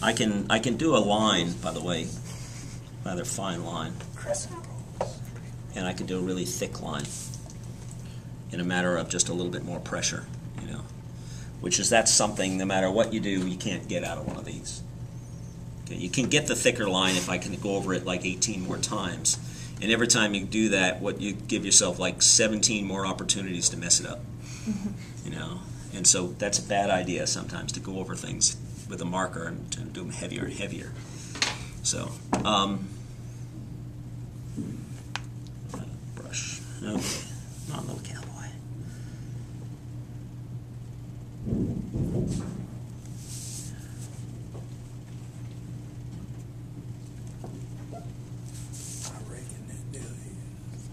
I can do a line, by the way, rather fine line, and I can do a really thick line in a matter of just a little bit more pressure, you know, that's something, no matter what you do, you can't get out of one of these. Okay, you can get the thicker line if I can go over it like 18 more times, and every time you do that, what you give yourself like 17 more opportunities to mess it up, you know, and so that's a bad idea sometimes to go over things with a marker and to do them heavier and heavier. So, brush. Okay, not a little cowboy.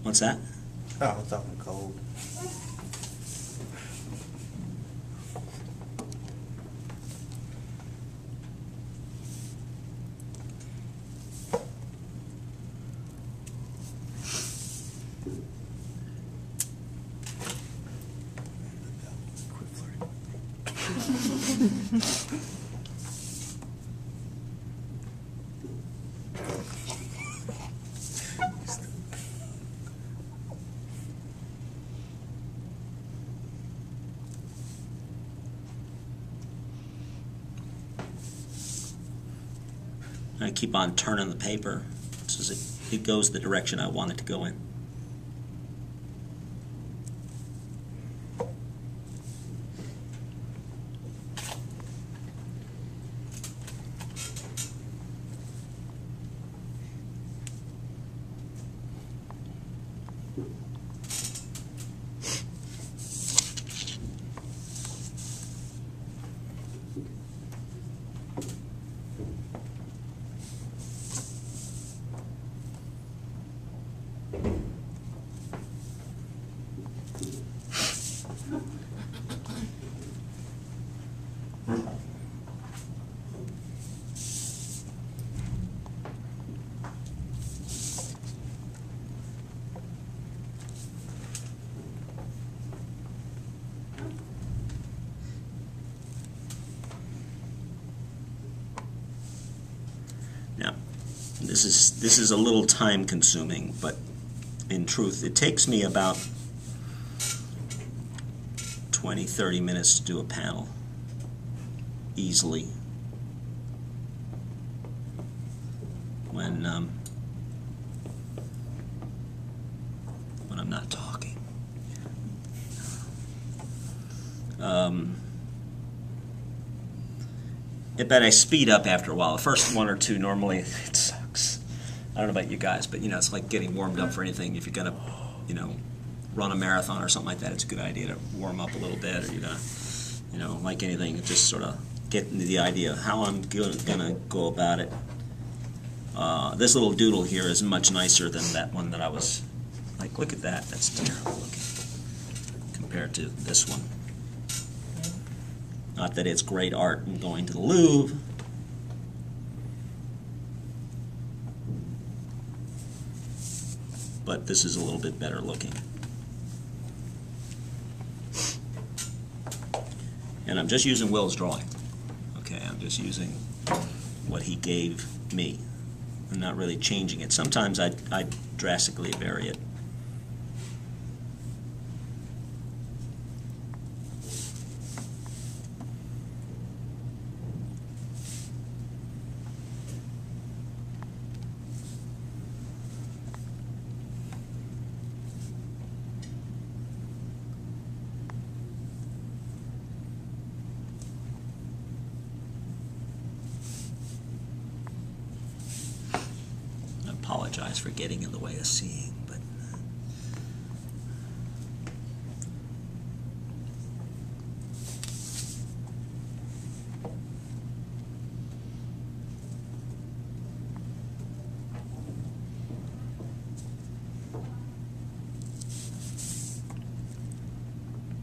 What's that? Oh, I was talking cold. I keep on turning the paper so it goes the direction I want it to go in. Now, this is a little time consuming, but in truth, it takes me about 20-30 minutes to do a panel easily when I'm not talking. But I speed up after a while. The first one or two, normally, it sucks. I don't know about you guys, but, you know, it's like getting warmed up for anything. If you're going to, you know, run a marathon or something like that, it's a good idea to warm up a little bit, or you're going to, you know, like anything, just sort of get into the idea of how I'm going to go about it. This little doodle here is much nicer than that one that I was, like, look at that. That's terrible looking compared to this one. Not that it's great art in going to the Louvre. But this is a little bit better looking. And I'm just using Will's drawing. Okay, I'm just using what he gave me. I'm not really changing it. Sometimes I drastically vary it. Apologize for getting in the way of seeing, but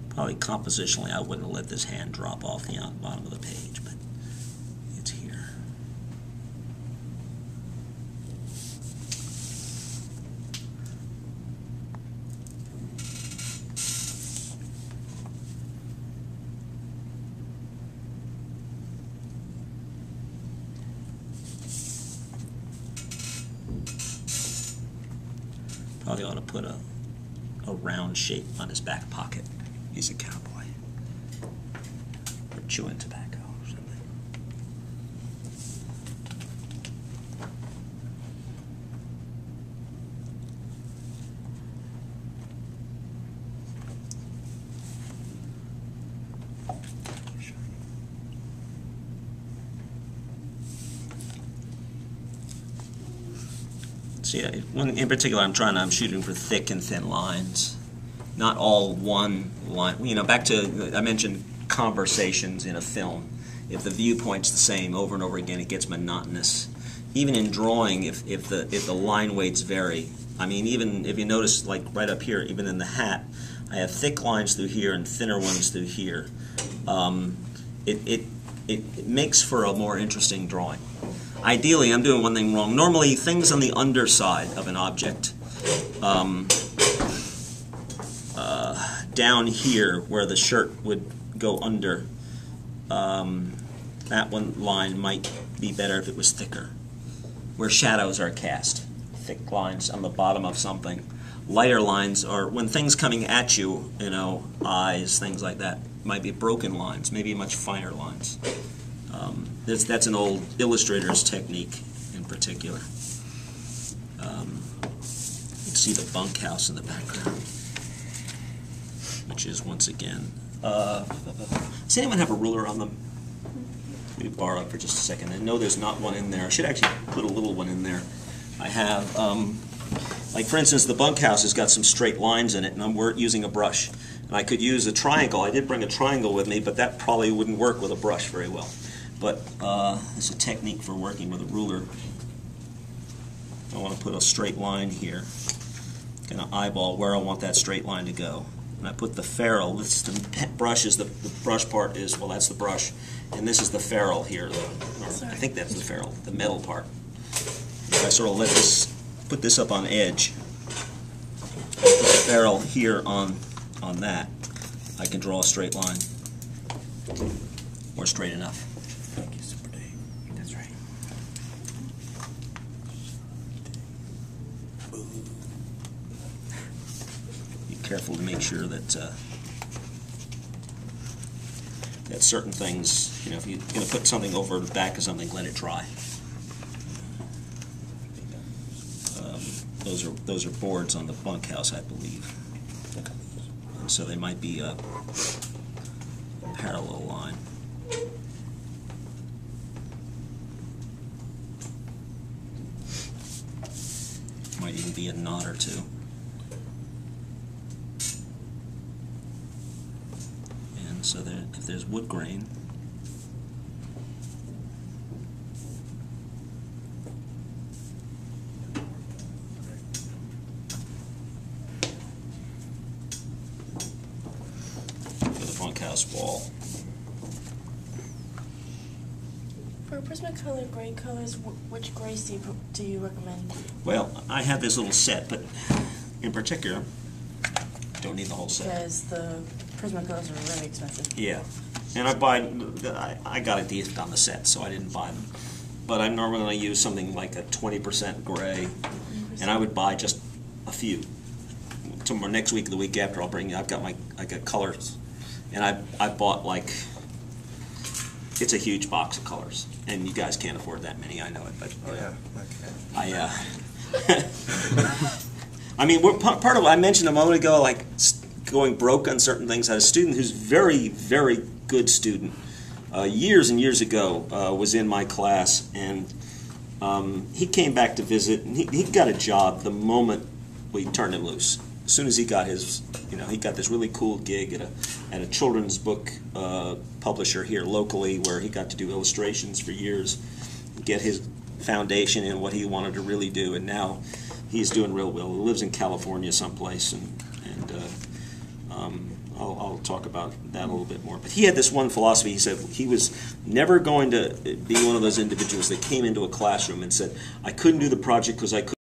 probably compositionally I wouldn't have let this hand drop off the bottom of the page, but it's here. Probably ought to put a round shape on his back pocket. He's a cowboy. Or chewing tobacco or something. See, in particular, I'm shooting for thick and thin lines, not all one line. You know, back to, I mentioned conversations in a film. If the viewpoint's the same over and over again, it gets monotonous. Even in drawing, if the line weights vary, I mean, even if you notice, like right up here, even in the hat, I have thick lines through here and thinner ones through here. It makes for a more interesting drawing. Ideally, I'm doing one thing wrong. Normally, things on the underside of an object, down here where the shirt would go under, that one line might be better if it was thicker. Where shadows are cast, thick lines on the bottom of something. Lighter lines are when things coming at you, you know, eyes, things like that, might be broken lines, maybe much finer lines. That's an old illustrator's technique in particular. You can see the bunkhouse in the background, which is once again. Does anyone have a ruler on them? Let me borrow it for just a second. I know there's not one in there. I should actually put a little one in there. I have, like for instance, the bunkhouse has got some straight lines in it, and I'm using a brush. And I could use a triangle. I did bring a triangle with me, but that probably wouldn't work with a brush very well. But it's a technique for working with a ruler. I want to put a straight line here. Kind of eyeball where I want that straight line to go. And I put the ferrule. This the brush is the brush part is, well, that's the brush, and this is the ferrule here. I think that's the ferrule, the metal part. If I sort of put this up on edge, put the ferrule here on that, I can draw a straight line, or straight enough. That's right. Be careful to make sure that that certain things, you know, if you're going to put something over the back of something, let it dry. Those are boards on the bunkhouse, I believe. And so they might be a parallel line. Might even be a knot or two. And so if there's wood grain, bunkhouse wall. For Prismacolor gray colors, which grays do you recommend? Well, I have this little set, but in particular, don't need the whole set. Because the Prismacolors are really expensive. Yeah, and I got a deal on the set, so I didn't buy them. But I'm normally going to use something like a 20% gray, and I would buy just a few. Tomorrow, next week, the week after, I've got colors. And I bought it's a huge box of colors, and you guys can't afford that many. I know it, but I mean, part of what I mentioned a moment ago, like going broke on certain things. I had a student who's very, very good student. Years and years ago, was in my class, and he came back to visit, and he got a job the moment we turned him loose. As soon as he got his, he got this really cool gig at a children's book publisher here locally, where he got to do illustrations for years, get his foundation in what he wanted to really do, and now he's doing real well. He lives in California someplace, and I'll talk about that a little bit more. But he had this one philosophy. He said he was never going to be one of those individuals that came into a classroom and said, I couldn't do the project because I couldn't